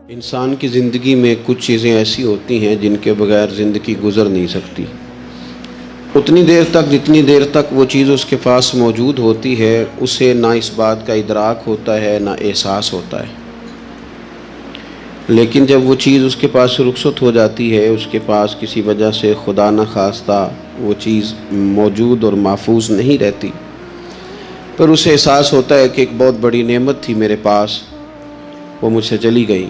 انسان کی زندگی میں کچھ چیزیں ایسی ہوتی ہیں جن کے بغیر زندگی گزر نہیں سکتی۔ اتنی دیر تک جتنی دیر تک وہ چیز اس کے پاس موجود ہوتی ہے اسے نہ اس بات کا ادراک ہوتا ہے نہ احساس ہوتا ہے، لیکن جب وہ چیز اس کے پاس سے رخصت ہو جاتی ہے، اس کے پاس کسی وجہ سے خدا نہ خواستہ وہ چیز موجود اور محفوظ نہیں رہتی، پھر اسے احساس ہوتا ہے کہ ایک بہت بڑی نعمت تھی میرے پاس، وہ مجھ سے چلی گئی۔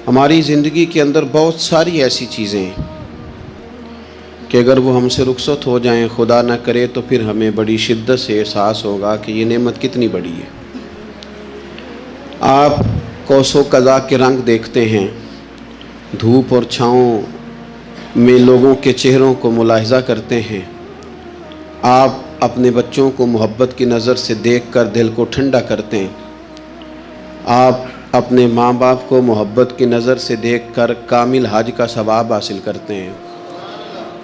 ہماری زندگی کے اندر بہت ساری ایسی چیزیں ہیں کہ اگر وہ ہم سے رخصت ہو جائیں، خدا نہ کرے، تو پھر ہمیں بڑی شدت سے احساس ہوگا کہ یہ نعمت کتنی بڑی ہے۔ آپ قوس و قزح کے رنگ دیکھتے ہیں، دھوپ اور چھاؤں میں لوگوں کے چہروں کو ملاحظہ کرتے ہیں، آپ اپنے بچوں کو محبت کی نظر سے دیکھ کر دل کو ٹھنڈا کرتے ہیں، آپ اپنے ماں باپ کو محبت کی نظر سے دیکھ کر کامل حج کا ثواب حاصل کرتے ہیں،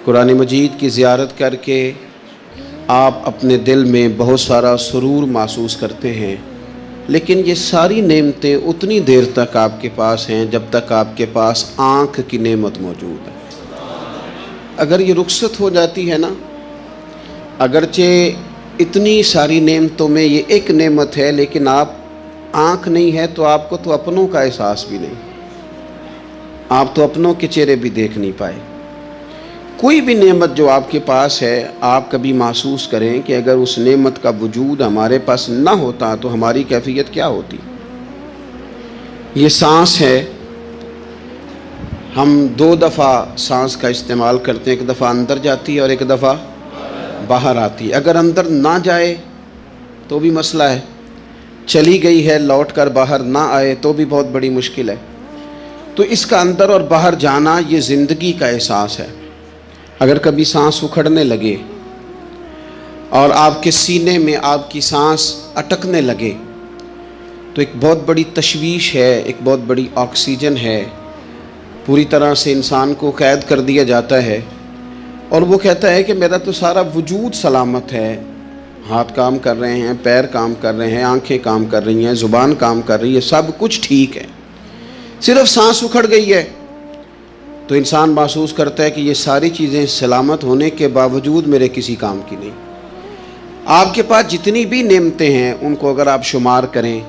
قرآن مجید کی زیارت کر کے آپ اپنے دل میں بہت سارا سرور محسوس کرتے ہیں، لیکن یہ ساری نعمتیں اتنی دیر تک آپ کے پاس ہیں جب تک آپ کے پاس آنکھ کی نعمت موجود ہے۔ اگر یہ رخصت ہو جاتی ہے نا، اگرچہ اتنی ساری نعمتوں میں یہ ایک نعمت ہے، لیکن آپ آنکھ نہیں ہے تو آپ کو تو اپنوں کا احساس بھی نہیں، آپ تو اپنوں کے چہرے بھی دیکھ نہیں پائے۔ کوئی بھی نعمت جو آپ کے پاس ہے، آپ کبھی محسوس کریں کہ اگر اس نعمت کا وجود ہمارے پاس نہ ہوتا تو ہماری کیفیت کیا ہوتی۔ یہ سانس ہے، ہم دو دفعہ سانس کا استعمال کرتے ہیں، ایک دفعہ اندر جاتی ہے اور ایک دفعہ باہر آتی ہے۔ اگر اندر نہ جائے تو بھی مسئلہ ہے، چلی گئی ہے لوٹ کر باہر نہ آئے تو بھی بہت بڑی مشکل ہے۔ تو اس کا اندر اور باہر جانا یہ زندگی کا احساس ہے۔ اگر کبھی سانس اکھڑنے لگے اور آپ کے سینے میں آپ کی سانس اٹکنے لگے تو ایک بہت بڑی تشویش ہے، ایک بہت بڑی آکسیجن ہے، پوری طرح سے انسان کو قید کر دیا جاتا ہے، اور وہ کہتا ہے کہ میرا تو سارا وجود سلامت ہے، ہاتھ کام کر رہے ہیں، پیر کام کر رہے ہیں، آنکھیں کام کر رہی ہیں، زبان کام کر رہی ہے، سب کچھ ٹھیک ہے، صرف سانس اکھڑ گئی ہے۔ تو انسان محسوس کرتا ہے کہ یہ ساری چیزیں سلامت ہونے کے باوجود میرے کسی کام کی نہیں۔ آپ کے پاس جتنی بھی نعمتیں ہیں ان کو اگر آپ شمار کریں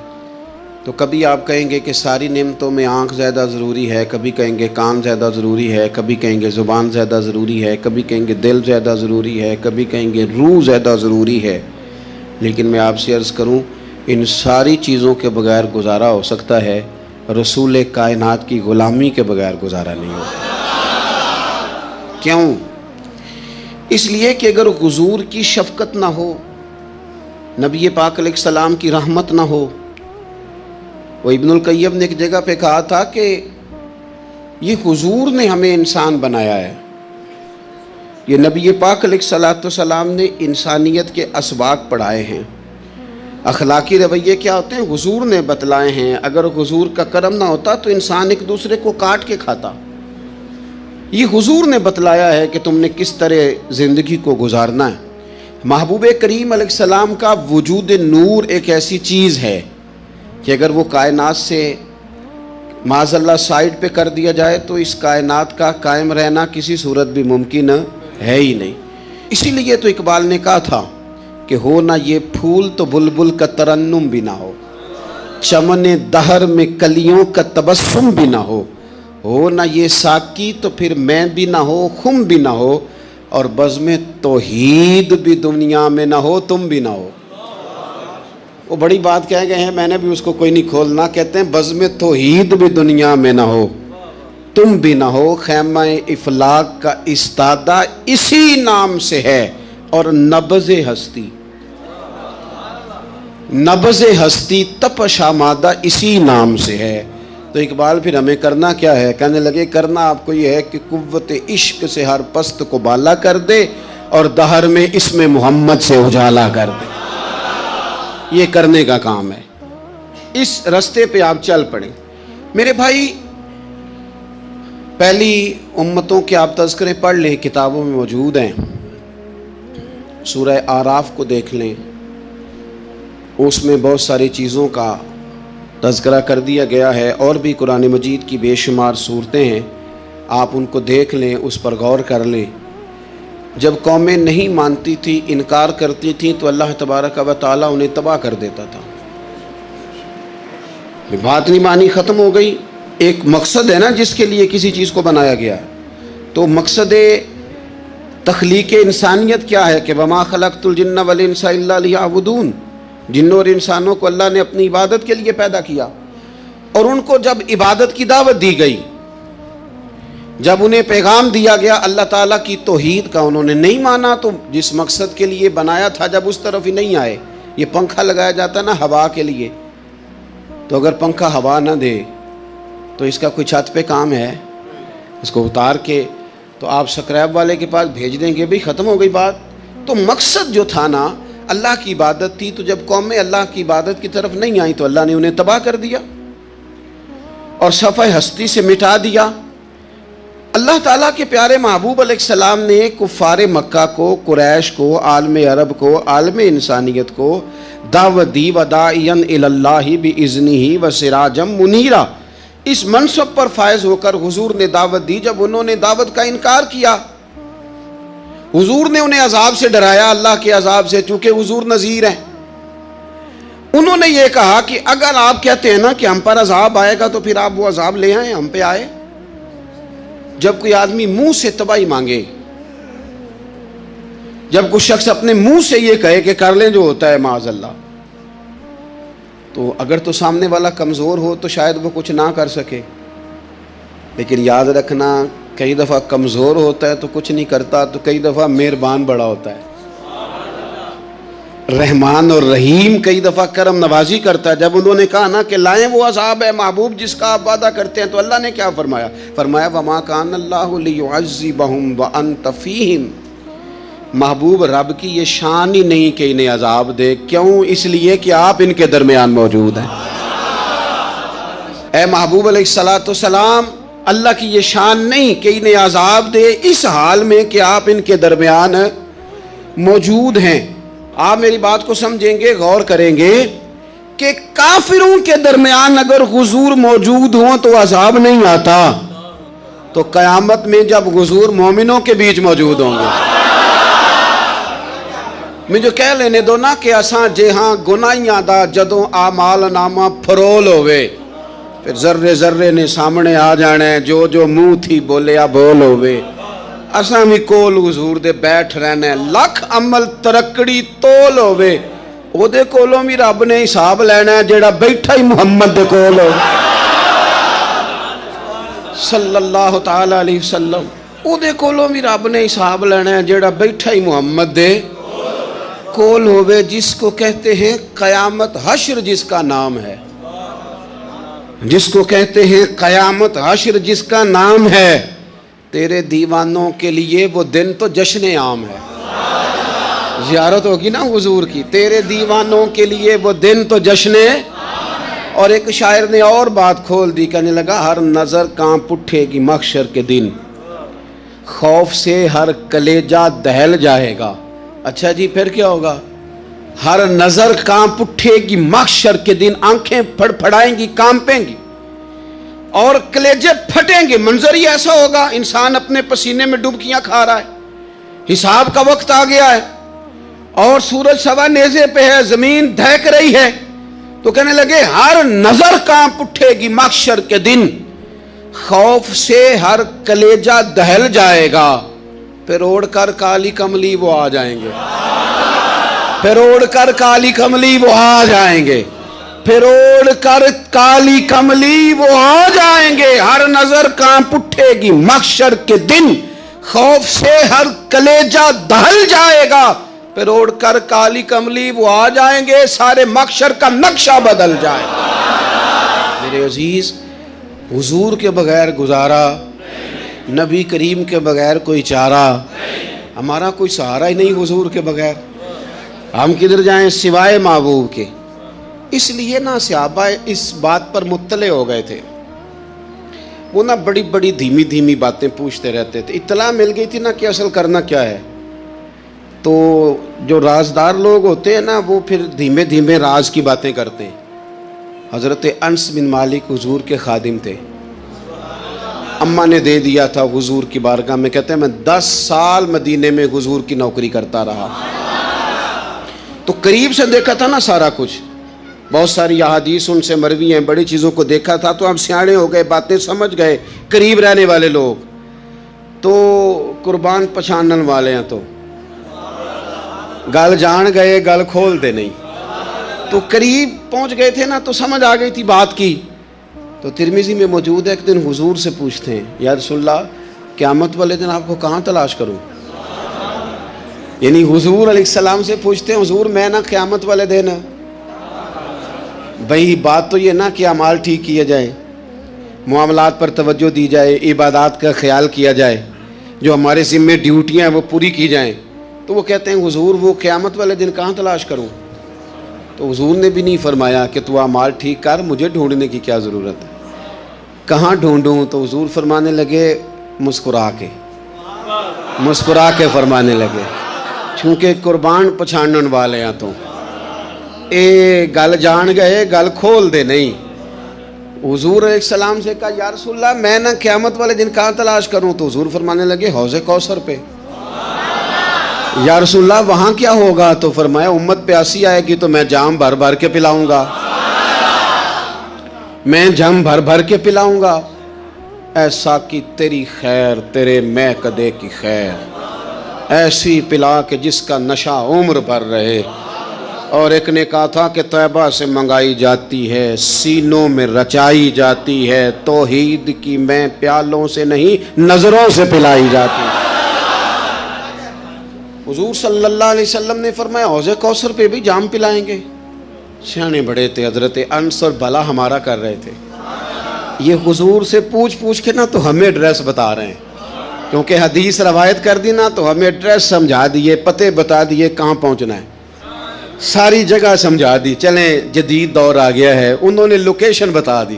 تو کبھی آپ کہیں گے کہ ساری نعمتوں میں آنکھ زیادہ ضروری ہے، کبھی کہیں گے کان زیادہ ضروری ہے، کبھی کہیں گے زبان زیادہ ضروری ہے، کبھی کہیں گے دل زیادہ ضروری ہے، کبھی کہیں گے روح زیادہ ضروری ہے، لیکن میں آپ سے عرض کروں ان ساری چیزوں کے بغیر گزارا ہو سکتا ہے، رسول کائنات کی غلامی کے بغیر گزارا نہیں ہوتا۔ کیوں؟ اس لیے کہ اگر حضور کی شفقت نہ ہو، نبی پاک علیہ السلام کی رحمت نہ ہو، وہ ابن القیم نے ایک جگہ پہ کہا تھا کہ یہ حضور نے ہمیں انسان بنایا ہے، یہ نبی پاک علیہ السلام نے انسانیت کے اسباق پڑھائے ہیں، اخلاقی رویے کیا ہوتے ہیں حضور نے بتلائے ہیں، اگر حضور کا کرم نہ ہوتا تو انسان ایک دوسرے کو کاٹ کے کھاتا۔ یہ حضور نے بتلایا ہے کہ تم نے کس طرح زندگی کو گزارنا ہے۔ محبوب کریم علیہ السلام کا وجود نور ایک ایسی چیز ہے کہ اگر وہ کائنات سے معاذ اللہ سائڈ پہ کر دیا جائے تو اس کائنات کا قائم رہنا کسی صورت بھی ممکن ہے ہی نہیں۔ اسی لیے تو اقبال نے کہا تھا کہ ہو نہ یہ پھول تو بلبل کا ترنم بھی نہ ہو، چمن دہر میں کلیوں کا تبسم بھی نہ ہو نہ یہ ساقی تو پھر میں بھی نہ ہو، خم بھی نہ ہو، اور بزم توحید بھی دنیا میں نہ ہو، تم بھی نہ ہو۔ وہ بڑی بات کہہ گئے ہیں، میں نے بھی اس کو کوئی نہیں کھولنا، کہتے ہیں بزم توحید بھی دنیا میں نہ ہو، تم بھی نہ ہو، خیمہ افلاق کا استادہ اسی نام سے ہے، اور نبض ہستی تپش آمادہ اسی نام سے ہے۔ تو اقبال پھر ہمیں کرنا کیا ہے؟ کہنے لگے کرنا آپ کو یہ ہے کہ قوت عشق سے ہر پست کو بالا کر دے اور دہر میں اسم محمد سے اجالا کر دے، یہ کرنے کا کام ہے۔ اس رستے پہ آپ چل پڑیں میرے بھائی۔ پہلی امتوں کے آپ تذکرے پڑھ لیں، کتابوں میں موجود ہیں، سورہ آراف کو دیکھ لیں، اس میں بہت ساری چیزوں کا تذکرہ کر دیا گیا ہے، اور بھی قرآن مجید کی بے شمار صورتیں ہیں، آپ ان کو دیکھ لیں، اس پر غور کر لیں۔ جب قومیں نہیں مانتی تھی، انکار کرتی تھیں، تو اللہ تبارک و تعالیٰ انہیں تباہ کر دیتا تھا۔ بات نہیں مانی، ختم ہو گئی۔ ایک مقصد ہے نا جس کے لیے کسی چیز کو بنایا گیا ہے، تو مقصد تخلیق انسانیت کیا ہے کہ وما خلقت الجن والانس الا لیعبدون، جنوں اور انسانوں کو اللہ نے اپنی عبادت کے لیے پیدا کیا، اور ان کو جب عبادت کی دعوت دی گئی، جب انہیں پیغام دیا گیا اللہ تعالیٰ کی توحید کا، انہوں نے نہیں مانا، تو جس مقصد کے لیے بنایا تھا جب اس طرف ہی نہیں آئے۔ یہ پنکھا لگایا جاتا نا ہوا کے لیے، تو اگر پنکھا ہوا نہ دے تو اس کا کوئی چھت پہ کام ہے؟ اس کو اتار کے تو آپ سکریب والے کے پاس بھیج دیں گے، بھئی ختم ہو گئی بات۔ تو مقصد جو تھا نا اللہ کی عبادت تھی، تو جب قومیں اللہ کی عبادت کی طرف نہیں آئیں تو اللہ نے انہیں تباہ کر دیا اور صفحہ ہستی سے مٹا دیا۔ اللہ تعالیٰ کے پیارے محبوب علیہ السلام نے کفار مکہ کو، قریش کو، عالم عرب کو، عالم انسانیت کو دعوت دی، وداعیا الی اللہ باذنہ وسراجا منیرا۔ اس منصب پر فائز ہو کر حضور نے دعوت دی۔ جب انہوں نے دعوت کا انکار کیا، حضور نے انہیں عذاب سے ڈرایا، اللہ کے عذاب سے، چونکہ حضور نذیر ہیں۔ انہوں نے یہ کہا کہ اگر آپ کہتے ہیں نا کہ ہم پر عذاب آئے گا تو پھر آپ وہ عذاب لے آئیں، ہم پہ آئے۔ جب کوئی آدمی منہ سے تباہی مانگے، جب کوئی شخص اپنے منہ سے یہ کہے کہ کر لیں جو ہوتا ہے معاذ اللہ، تو اگر تو سامنے والا کمزور ہو تو شاید وہ کچھ نہ کر سکے، لیکن یاد رکھنا کئی دفعہ کمزور ہوتا ہے تو کچھ نہیں کرتا، تو کئی دفعہ مہربان بڑا ہوتا ہے، رحمان اور رحیم کئی دفعہ کرم نوازی کرتا ہے۔ جب انہوں نے کہا نا کہ لائیں وہ عذاب ہے محبوب جس کا آپ وعدہ کرتے ہیں، تو اللہ نے کیا فرمایا؟ فرمایا وما کان اللہ لیعذبہم وانت فیہم۔ محبوب رب کی یہ شان ہی نہیں کہ انہیں عذاب دے، کیوں؟ اس لیے کہ آپ ان کے درمیان موجود ہیں۔ اے محبوب علیہ السلام، اللہ کی یہ شان نہیں کہ انہیں عذاب دے اس حال میں کہ آپ ان کے درمیان موجود ہیں۔ آپ میری بات کو سمجھیں گے، غور کریں گے کہ کافروں کے درمیان اگر حضور موجود ہوں تو عذاب نہیں آتا، تو قیامت میں جب حضور مومنوں کے بیچ موجود ہوں گے، مجھے کہہ لینے دو نا کہ اساں جے ہاں گناہیاں دا جدوں اعمال نامہ پھرول ہوئے، پھر ذرے ذرے نے سامنے آ جانا ہے، جو جو منہ تھی بولیا بول ہوئے، اساں بھی کول حضور دے بیٹھ رہنا ہے، لکھ عمل ترکڑی تول ہوئے، او دے کولوں بھی رب نے حساب لینا ہے جیڑا بیٹھا ہی محمد دے کول ہو صلی اللہ تعالی علیہ وسلم، او دے کولوں بھی رب نے حساب لینا ہے جیڑا بیٹھا ہی محمد دے کول ہوئے، جس کو کہتے ہیں قیامت حشر، جس کا نام ہے، جس کو کہتے ہیں قیامت حشر، جس کا نام ہے۔ تیرے دیوانوں کے لیے وہ دن تو جشن عام ہے، زیارت ہوگی نا حضور کی، تیرے دیوانوں کے لیے وہ دن تو جشن۔ اور ایک شاعر نے اور بات کھول دی، کہنے لگا ہر نظر کانپ اٹھے گی محشر کے دن، خوف سے ہر کلیجہ دہل جائے گا۔ اچھا جی پھر کیا ہوگا؟ ہر نظر کانپ اٹھے گی محشر کے دن، آنکھیں پھڑ پھڑائیں گی، کانپیں گی اور کلیجے پھٹیں گے۔ منظر ہی ایسا ہوگا، انسان اپنے پسینے میں ڈبکیاں کھا رہا ہے، حساب کا وقت آ گیا ہے اور سورج سوا نیزے پہ ہے، زمین دہک رہی ہے، تو کہنے لگے ہر نظر کانپ اٹھے گی محشر کے دن، خوف سے ہر کلیجہ دہل جائے گا، پھر اوڑھ کر کالی کملی وہ آ جائیں گے، پھر اوڑھ کر کالی کملی وہ آ جائیں گے، پھر اوڑھ کر کالی کملی وہ آ جائیں گے، ہر نظر کانپ اٹھے گی محشر کے دن، خوف سے ہر کلیجہ دہل جائے گا، پھر اوڑھ کر کالی کملی وہ آ جائیں گے، سارے محشر کا نقشہ بدل جائے گا۔ میرے عزیز، حضور کے بغیر گزارا، نبی کریم کے بغیر کوئی چارہ، ہمارا کوئی سہارا ہی نہیں حضور کے بغیر، ہم کدھر جائیں سوائے محبوب کے۔ اس لیے نا صحابہ اس بات پر مطلع ہو گئے تھے، وہ نا بڑی بڑی دھیمی دھیمی باتیں پوچھتے رہتے تھے، اطلاع مل گئی تھی نا کہ اصل کرنا کیا ہے، تو جو رازدار لوگ ہوتے ہیں نا وہ پھر دھیمے دھیمے راز کی باتیں کرتے ہیں، حضرت انس بن مالک حضور کے خادم تھے، اماں نے دے دیا تھا حضور کی بارگاہ میں، کہتے ہیں میں 10 سال مدینے میں حضور کی نوکری کرتا رہا، تو قریب سے دیکھا تھا نا سارا کچھ، بہت ساری احادیث ان سے مروی ہیں، بڑی چیزوں کو دیکھا تھا، تو ہم سیانے ہو گئے، باتیں سمجھ گئے، قریب رہنے والے لوگ تو قربان پچھانن والے ہیں، تو گل جان گئے گل کھول دے نہیں، تو قریب پہنچ گئے تھے نا، تو سمجھ آ گئی تھی بات کی۔ تو ترمذی میں موجود ہے، ایک دن حضور سے پوچھتے ہیں یا رسول اللہ قیامت والے دن آپ کو کہاں تلاش کروں؟ یعنی حضور علیہ السلام سے پوچھتے ہیں حضور میں نا قیامت والے دن، بھئی بات تو یہ نا کہ اعمال ٹھیک کیا جائے، معاملات پر توجہ دی جائے، عبادات کا خیال کیا جائے، جو ہمارے ذمہ ڈیوٹیاں ہیں وہ پوری کی جائیں، تو وہ کہتے ہیں حضور وہ قیامت والے دن کہاں تلاش کروں؟ تو حضور نے بھی نہیں فرمایا کہ تو اعمال ٹھیک کر، مجھے ڈھونڈنے کی کیا ضرورت ہے، کہاں ڈھونڈوں؟ تو حضور فرمانے لگے مسکرا کے فرمانے لگے، چونکہ قربان پچھانن والے ہیں، تو اے گل جان گئے گل کھول دے نہیں۔ حضور علیہ السلام سے کہا یا رسول اللہ میں نہ قیامت والے دن کہاں تلاش کروں؟ تو حضور فرمانے لگے حوض کوثر پہ۔ یا رسول اللہ وہاں کیا ہوگا؟ تو فرمایا امت پیاسی آئے گی تو میں جام بھر بھر کے پلاؤں گا، میں جام بھر بھر کے پلاؤں گا، ایسا کی تیری خیر تیرے میں کدے کی خیر، ایسی پلا کہ جس کا نشہ عمر بھر رہے۔ اور ایک نے کہا تھا کہ طیبہ سے منگائی جاتی ہے، سینوں میں رچائی جاتی ہے، توحید کی میں پیالوں سے نہیں نظروں سے پلائی جاتی ہے۔ حضور صلی اللہ علیہ وسلم نے فرمایا حوض کوثر پہ بھی جام پلائیں گے؟ سیانے بڑے تھے حضرت انس اور بھلا ہمارا کر رہے تھے، یہ حضور سے پوچھ کے نا تو ہمیں ایڈریس بتا رہے ہیں، کیونکہ حدیث روایت کر دی نا تو ہمیں ایڈریس سمجھا دیے، پتے بتا دیے کہاں پہنچنا ہے، ساری جگہ سمجھا دی۔ چلیں جدید دور آ گیا ہے، انہوں نے لوکیشن بتا دی،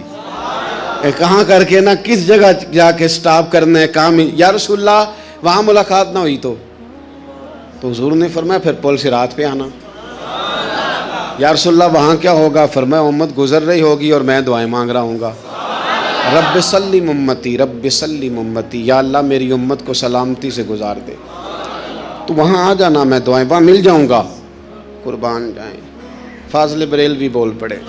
کہاں کر کے نا کس جگہ جا کے سٹاپ کرنا ہے کام۔ یا رسول اللہ وہاں ملاقات نہ ہوئی تو حضور نے فرمایا پھر پل صراط پہ آنا۔ یا رسول اللہ وہاں کیا ہوگا؟ فرمایا امت گزر رہی ہوگی اور میں دعائیں مانگ رہا ہوں گا، رب سلم امتی رب سلم امتی، یا اللہ میری امت کو سلامتی سے گزار دے، تو وہاں آ جانا، میں دعائیں وہاں مل جاؤں گا، قربان جائیں۔ فاضل بریلوی بول پڑے،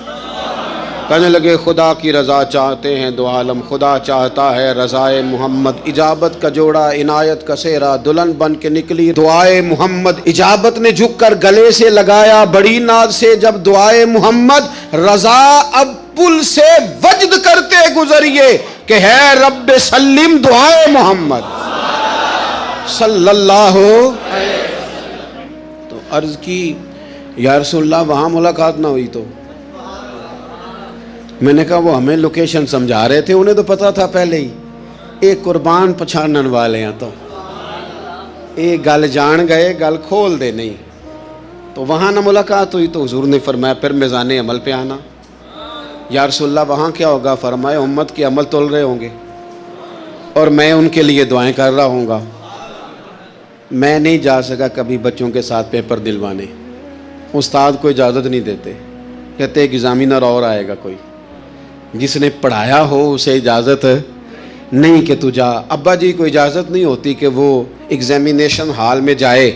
کہنے لگے خدا کی رضا چاہتے ہیں دو عالم، خدا چاہتا ہے رضائے محمد، اجابت کا جوڑا عنایت کا سہرا، دلہن بن کے نکلی دعائے محمد، اجابت نے جھک کر گلے سے لگایا بڑی ناز سے جب دعائے محمد، رضا اب پل سے وجد کرتے گزریے کہ ہے رب سلم دعائے محمد صلی اللہ علیہ وسلم۔ تو عرض کی یا رسول اللہ وہاں ملاقات نہ ہوئی تو؟ میں نے کہا وہ ہمیں لوکیشن سمجھا رہے تھے، انہیں تو پتا تھا پہلے ہی، ایک قربان پچھانن والے ہیں، تو ایک گل جان گئے گل کھول دے نہیں، تو وہاں نہ ملاقات ہوئی تو حضور نے فرمایا پھر میزان عمل پہ آنا۔ یا رسول اللہ وہاں کیا ہوگا؟ فرمایا امت کے عمل تول رہے ہوں گے اور میں ان کے لیے دعائیں کر رہا ہوں گا۔ میں نہیں جا سکا کبھی بچوں کے ساتھ پیپر دلوانے، استاد کو اجازت نہیں دیتے، کہتے ایک ایگزامینر اور آئے گا کوئی، جس نے پڑھایا ہو اسے اجازت نہیں کہ تو جا۔ ابا جی کو اجازت نہیں ہوتی کہ وہ ایگزامینیشن ہال میں جائے،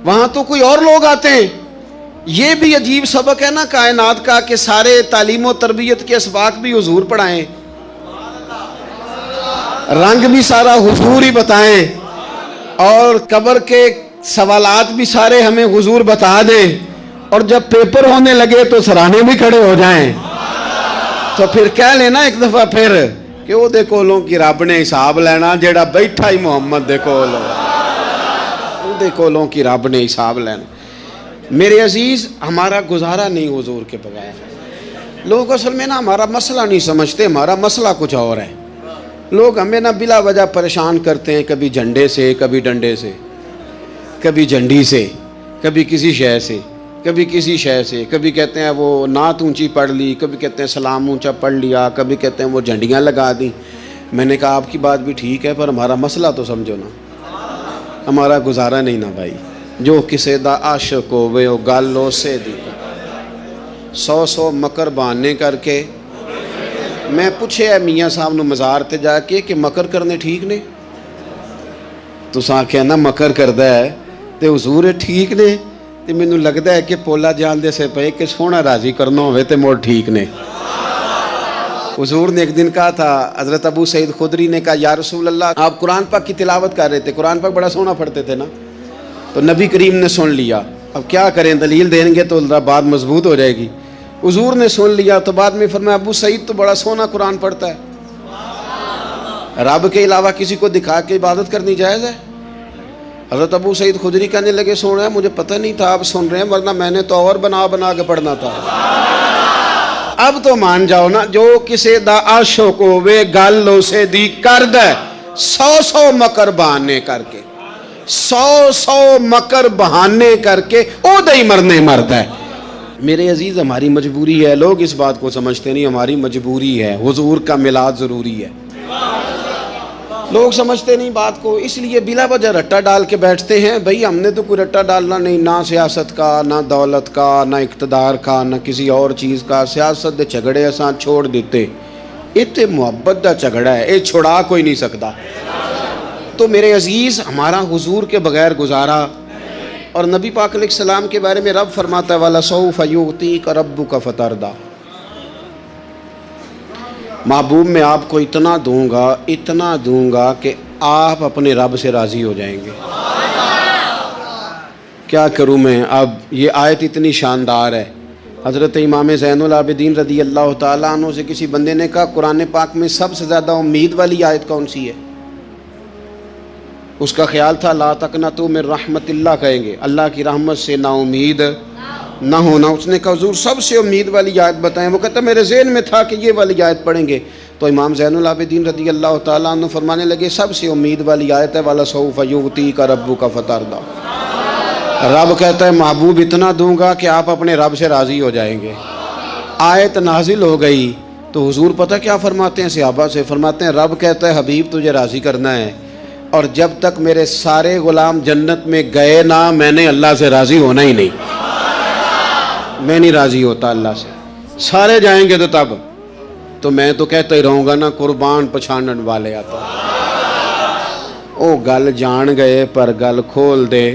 وہاں تو کوئی اور لوگ آتے ہیں۔ یہ بھی عجیب سبق ہے نا کائنات کا کہ سارے تعلیم و تربیت کے اسباق بھی حضور پڑھائیں، رنگ بھی سارا حضور ہی بتائیں، اور قبر کے سوالات بھی سارے ہمیں حضور بتا دیں، اور جب پیپر ہونے لگے تو سرانے بھی کھڑے ہو جائیں، تو پھر کہہ لینا ایک دفعہ پھر کہ وہ دے کولوں کی رب نے حساب لینا، جیڑا بیٹھا ہی محمد دے کولوں، وہ دے کولوں کی رب نے حساب لینا۔ میرے عزیز ہمارا گزارا نہیں حضور کے بغیر۔ لوگ اصل میں نا ہمارا مسئلہ نہیں سمجھتے، ہمارا مسئلہ کچھ اور ہے۔ لوگ ہمیں نا بلا وجہ پریشان کرتے ہیں، کبھی جھنڈے سے، کبھی ڈنڈے سے، کبھی جھنڈی سے، کبھی کسی شے سے، کبھی کسی شے سے، کبھی کہتے ہیں وہ نعت اونچی پڑھ لی، کبھی کہتے ہیں سلام اونچا پڑھ لیا، کبھی کہتے ہیں وہ جھنڈیاں لگا دیں۔ میں نے کہا آپ کی بات بھی ٹھیک ہے پر ہمارا مسئلہ تو سمجھو نا، ہمارا گزارا نہیں نا بھائی۔ جو کسے دا عاشق ہووے او گل اسے دی، 100 مکر بہانے کر کے میں پوچھے میاں صاحب نو مزار تے جا کے کہ مکر کرنے ٹھیک نے؟ تساں آکھیا نا مکر کردا ہے تے حضور ٹھیک نے؟ تے مینوں لگدا ہے کہ پولا جان دے سے پے کہ سونا راضی کرنا ہوئے تے موڑ ٹھیک نے۔ حضور نے ایک دن کہا تھا، حضرت ابو سعید خدری نے کہا یا رسول اللہ، آپ قرآن پاک کی تلاوت کر رہے تھے، قرآن پاک بڑا سونا پڑھتے تھے نا، تو نبی کریم نے سن لیا، اب کیا کریں، دلیل دیں گے تو بات مضبوط ہو جائے گی۔ حضور نے سن لیا تو بعد میں فرمایا ابو سعید تو بڑا سونا قرآن پڑھتا ہے، رب کے علاوہ کسی کو دکھا کے عبادت کرنی جائز ہے؟ حضرت ابو سعید خدری کہنے لگے سن رہے ہیں، مجھے پتہ نہیں تھا آپ سن رہے ہیں، ورنہ میں نے تو اور بنا بنا کے پڑھنا تھا۔ اب تو مان جاؤ نا، جو کسے دا عاشق ہوئے گل اسے دی کرد ہے، 100 مکر بہانے کر کے، 100 مکر بہانے کر کے او دے ہی مرنے مرد ہے۔ میرے عزیز ہماری مجبوری ہے، لوگ اس بات کو سمجھتے نہیں، ہماری مجبوری ہے، حضور کا میلاد ضروری ہے، لوگ سمجھتے نہیں بات کو، اس لیے بلا وجہ رٹا ڈال کے بیٹھتے ہیں۔ بھئی ہم نے تو کوئی رٹا ڈالنا نہیں، نہ سیاست کا، نہ دولت کا، نہ اقتدار کا، نہ کسی اور چیز کا۔ سیاست دے جھگڑے اساں چھوڑ دیتے، اتنے محبت دا جھگڑا ہے، یہ چھڑا کوئی نہیں سکتا۔ تو میرے عزیز ہمارا حضور کے بغیر گزارا، اور نبی پاک علیہ السلام کے بارے میں رب فرماتا ہے وَلَسَوْفَ يُعْطِيكَ رَبُّكَ فَتَرْضَىٰ، محبوب میں آپ کو اتنا دوں گا کہ آپ اپنے رب سے راضی ہو جائیں گے۔ کیا کروں میں اب، یہ آیت اتنی شاندار ہے۔ حضرت امام زین العابدین رضی اللہ تعالیٰ عنہ سے کسی بندے نے کہا قرآن پاک میں سب سے زیادہ امید والی آیت کون سی ہے؟ اس کا خیال تھا لا تقنطوا من رحمت اللہ کہیں گے، اللہ کی رحمت سے نا امید نہ ہونا۔ اس نے کہا حضور سب سے امید والی آیت بتائیں، وہ کہتا میرے ذہن میں تھا کہ یہ والی آیت پڑھیں گے۔ تو امام زین العابدین رضی اللہ تعالیٰ عنہ فرمانے لگے سب سے امید والی آیت ہے وَلَسَوْفَ يُعْطِيكَ رَبُّكَ فَتَرْضَىٰ، رب کہتا ہے محبوب اتنا دوں گا کہ آپ اپنے رب سے راضی ہو جائیں گے۔ آیت نازل ہو گئی تو حضور پتہ کیا فرماتے ہیں صحابہ سے؟ فرماتے ہیں رب کہتا ہے حبیب تجھے راضی کرنا ہے، اور جب تک میرے سارے غلام جنت میں گئے نہ میں نے اللہ سے راضی ہونا ہی نہیں، میں نہیں راضی ہوتا اللہ سے، سارے جائیں گے تو تب تو میں تو کہتا ہی رہوں گا نا قربان پچھانن والے آتا، او گل جان گئے پر گل کھول دے،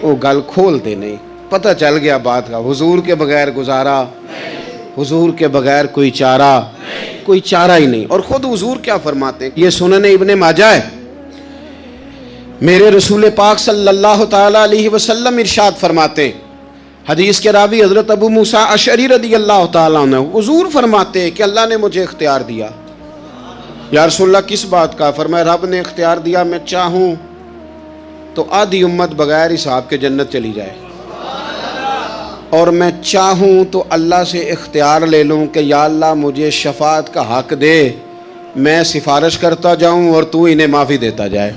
او گل کھول دے نہیں، پتہ چل گیا بات کا، حضور کے بغیر گزارا، حضور کے بغیر کوئی چارہ ہی نہیں۔ اور خود حضور کیا فرماتے ہیں، یہ سنن ابن ماجہ ہے، میرے رسول پاک صلی اللہ تعالیٰ علیہ وسلم ارشاد فرماتے، حدیث کے راوی حضرت ابو موسیٰ اشعری رضی اللہ تعالیٰ عنہ، حضور فرماتے کہ اللہ نے مجھے اختیار دیا۔ یا رسول اللہ کس بات کا؟ فرمایا رب نے اختیار دیا میں چاہوں تو آدھی امت بغیر حساب کے جنت چلی جائے، اور میں چاہوں تو اللہ سے اختیار لے لوں کہ یا اللہ مجھے شفاعت کا حق دے، میں سفارش کرتا جاؤں اور تو انہیں معافی دیتا جائے،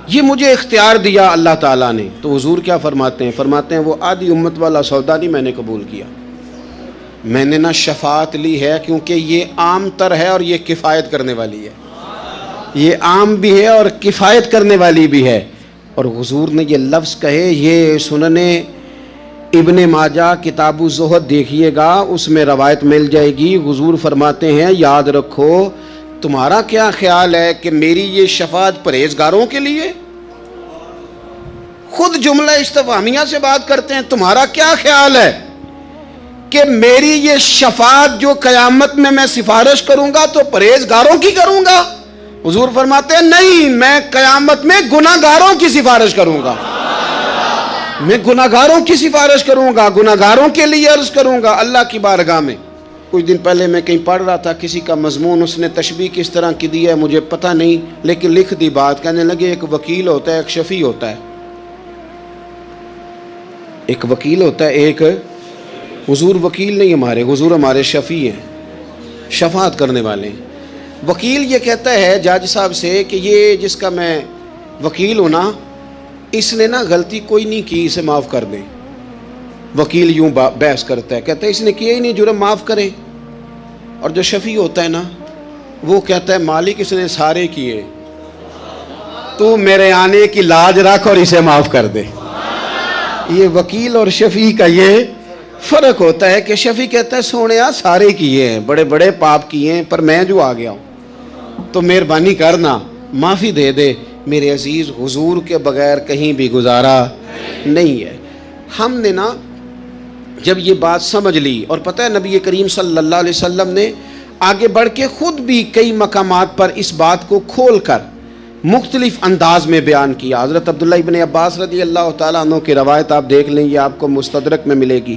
یہ مجھے اختیار دیا اللہ تعالیٰ نے۔ تو حضور کیا فرماتے ہیں؟ فرماتے ہیں وہ آدھی امت والا سودا نہیں میں نے قبول کیا، میں نے نہ شفاعت لی ہے کیونکہ یہ عام تر ہے اور یہ کفایت کرنے والی ہے، یہ عام بھی ہے اور کفایت کرنے والی بھی ہے۔ اور حضور نے یہ لفظ کہے، یہ سنن ابن ماجہ کتاب الزہد دیکھیے گا، اس میں روایت مل جائے گی۔ حضور فرماتے ہیں یاد رکھو تمہارا کیا خیال ہے کہ میری یہ شفاعت پرہیزگاروں کے لیے؟ خود جملہ استفہامیہ سے بات کرتے ہیں، تمہارا کیا خیال ہے کہ میری یہ شفاعت جو قیامت میں میں سفارش کروں گا تو پرہیزگاروں کی کروں گا؟ حضور فرماتے ہیں نہیں، میں قیامت میں گناہگاروں کی سفارش کروں گا، میں گناہگاروں کی سفارش کروں گا، گناہگاروں کے لیے عرض کروں گا اللہ کی بارگاہ میں۔ کچھ دن پہلے میں کہیں پڑھ رہا تھا کسی کا مضمون، اس نے تشبیہ کس طرح کی دی ہے مجھے پتہ نہیں، لیکن لکھ دی بات، کہنے لگے ایک وکیل ہوتا ہے ایک شفیع ہوتا ہے، ایک وکیل ہوتا ہے ایک، حضور وکیل نہیں ہمارے، حضور ہمارے شفیع ہیں، شفاعت کرنے والے ہیں۔ وکیل یہ کہتا ہے جج صاحب سے کہ یہ جس کا میں وکیل ہوں نا اس نے نا غلطی کوئی نہیں کی، اسے معاف کر دیں۔ وکیل یوں بحث کرتا ہے، کہتا ہے اس نے کیا ہی نہیں، جرم معاف کریں۔ اور جو شفیع ہوتا ہے نا وہ کہتا ہے مالک اس نے سارے کیے، تو میرے آنے کی لاج رکھ اور اسے معاف کر دے۔ یہ وکیل اور شفیع کا یہ فرق ہوتا ہے کہ شفیع کہتا ہے سونے سارے کیے ہیں، بڑے بڑے پاپ کیے ہیں، پر میں جو آ گیا ہوں تو مہربانی کرنا معافی دے دے۔ میرے عزیز، حضور کے بغیر کہیں بھی گزارا نہیں ہے۔ ہم نے نا جب یہ بات سمجھ لی، اور پتہ ہے نبی کریم صلی اللہ علیہ وسلم نے آگے بڑھ کے خود بھی کئی مقامات پر اس بات کو کھول کر مختلف انداز میں بیان کیا۔ حضرت عبداللہ ابن عباس رضی اللہ تعالیٰ عنہ کی روایت آپ دیکھ لیں، یہ آپ کو مستدرک میں ملے گی۔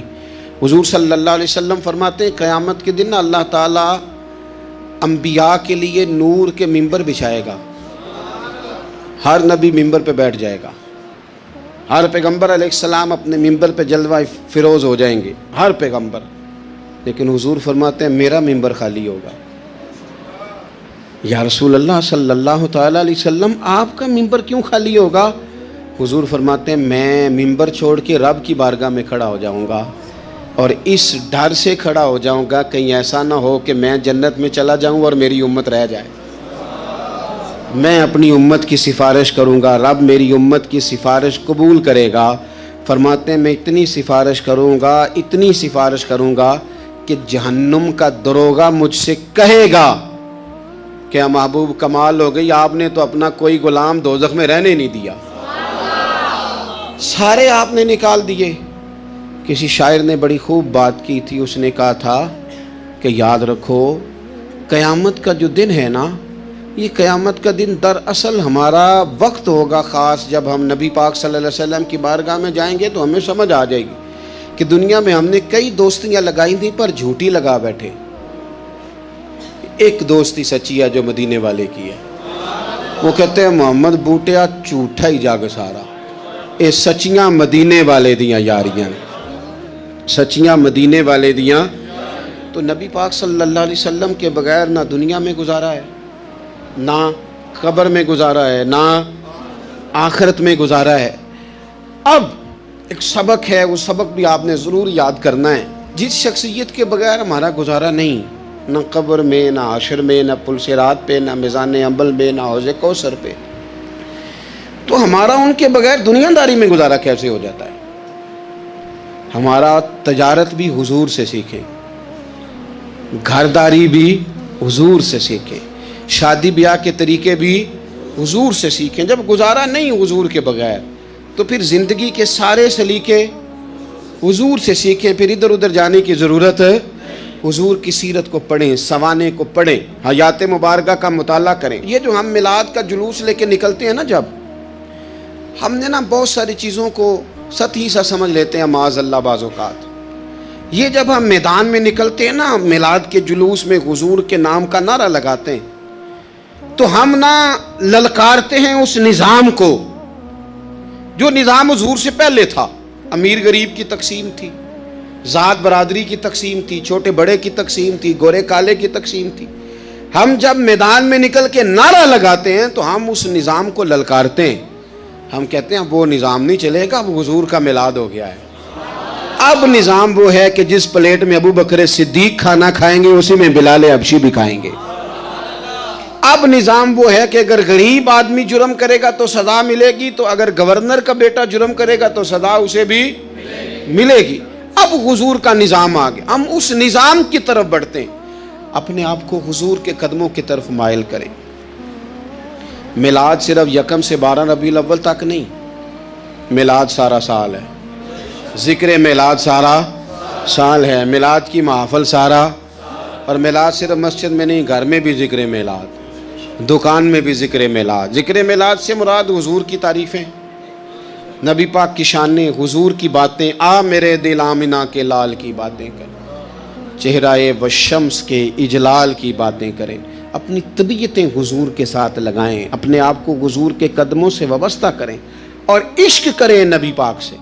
حضور صلی اللہ علیہ وسلم فرماتے ہیں قیامت کے دن اللہ تعالیٰ انبیاء کے لیے نور کے ممبر بچھائے گا، ہر نبی ممبر پہ بیٹھ جائے گا، ہر پیغمبر علیہ السلام اپنے ممبر پہ جلوہ فروز ہو جائیں گے، ہر پیغمبر۔ لیکن حضور فرماتے ہیں میرا ممبر خالی ہوگا۔ یا رسول اللہ صلی اللہ تعالیٰ علیہ وسلم آپ کا ممبر کیوں خالی ہوگا؟ حضور فرماتے ہیں میں ممبر چھوڑ کے رب کی بارگاہ میں کھڑا ہو جاؤں گا، اور اس ڈر سے کھڑا ہو جاؤں گا کہیں ایسا نہ ہو کہ میں جنت میں چلا جاؤں اور میری امت رہ جائے۔ میں اپنی امت کی سفارش کروں گا، رب میری امت کی سفارش قبول کرے گا۔ فرماتے ہیں میں اتنی سفارش کروں گا کہ جہنم کا دروغہ مجھ سے کہے گا کہ محبوب کمال ہو گئی، آپ نے تو اپنا کوئی غلام دوزخ میں رہنے نہیں دیا، سارے آپ نے نکال دیے۔ کسی شاعر نے بڑی خوب بات کی تھی، اس نے کہا تھا کہ یاد رکھو قیامت کا جو دن ہے نا، یہ قیامت کا دن دراصل ہمارا وقت ہوگا خاص، جب ہم نبی پاک صلی اللہ علیہ وسلم کی بارگاہ میں جائیں گے تو ہمیں سمجھ آ جائے گی کہ دنیا میں ہم نے کئی دوستیاں لگائی تھیں پر جھوٹی لگا بیٹھے۔ ایک دوستی سچی ہے جو مدینے والے کی ہے، وہ کہتے ہیں محمد بوٹیا جھوٹا ہی جاگ سارا، یہ سچیاں مدینے والے دیاں یاریاں، سچیاں مدینے والے دیاں۔ تو نبی پاک صلی اللہ علیہ وسلم کے بغیر نہ دنیا میں گزارا ہے، نہ قبر میں گزارا ہے، نہ آخرت میں گزارا ہے۔ اب ایک سبق ہے، وہ سبق بھی آپ نے ضرور یاد کرنا ہے۔ جس شخصیت کے بغیر ہمارا گزارا نہیں، نہ قبر میں، نہ حشر میں، نہ پل صراط پہ، نہ میزان عمل میں، نہ حوض کوثر پہ، تو ہمارا ان کے بغیر دنیا داری میں گزارا کیسے ہو جاتا ہے؟ ہمارا تجارت بھی حضور سے سیکھیں، گھرداری بھی حضور سے سیکھیں، شادی بیاہ کے طریقے بھی حضور سے سیکھیں۔ جب گزارا نہیں حضور کے بغیر تو پھر زندگی کے سارے سلیقے حضور سے سیکھیں، پھر ادھر ادھر جانے کی ضرورت ہے۔ حضور کی سیرت کو پڑھیں، سوانے کو پڑھیں، حیات مبارکہ کا مطالعہ کریں۔ یہ جو ہم میلاد کا جلوس لے کے نکلتے ہیں نا، جب ہم نے نا بہت ساری چیزوں کو سطحی سا سمجھ لیتے ہیں معاذ اللہ بعض اوقات۔ یہ جب ہم میدان میں نکلتے ہیں نا، میلاد کے جلوس میں حضور کے نام کا نعرہ لگاتے ہیں، تو ہم نا للکارتے ہیں اس نظام کو جو نظام حضور سے پہلے تھا۔ امیر غریب کی تقسیم تھی، ذات برادری کی تقسیم تھی، چھوٹے بڑے کی تقسیم تھی، گورے کالے کی تقسیم تھی۔ ہم جب میدان میں نکل کے نعرہ لگاتے ہیں تو ہم اس نظام کو للکارتے ہیں۔ ہم کہتے ہیں وہ نظام نہیں چلے گا، اب حضور کا میلاد ہو گیا ہے۔ اب نظام وہ ہے کہ جس پلیٹ میں ابو بکر صدیق کھانا کھائیں گے اسی میں بلال حبشی بھی کھائیں گے۔ اب نظام وہ ہے کہ اگر غریب آدمی جرم کرے گا تو سزا ملے گی، تو اگر گورنر کا بیٹا جرم کرے گا تو سزا اسے بھی ملے گی۔ اب حضور کا نظام آ گیا، ہم اس نظام کی طرف بڑھتے ہیں۔ اپنے آپ کو حضور کے قدموں کی طرف مائل کریں۔ میلاد صرف 1 سے 12 ربیع الاول تک نہیں، میلاد سارا سال ہے، ذکر میلاد سارا سال ہے، میلاد کی محفل سارا، اور میلاد صرف مسجد میں نہیں، گھر میں بھی ذکر میلاد، دکان میں بھی ذکر میلاد۔ ذکر میلاد سے مراد حضور کی تعریفیں، نبی پاک کی شانیں، حضور کی باتیں، آ میرے دل آمنہ کے لال کی باتیں کریں، چہرہ والشمس کے اجلال کی باتیں کریں۔ اپنی طبیعتیں حضور کے ساتھ لگائیں، اپنے آپ کو حضور کے قدموں سے وابستہ کریں اور عشق کریں نبی پاک سے۔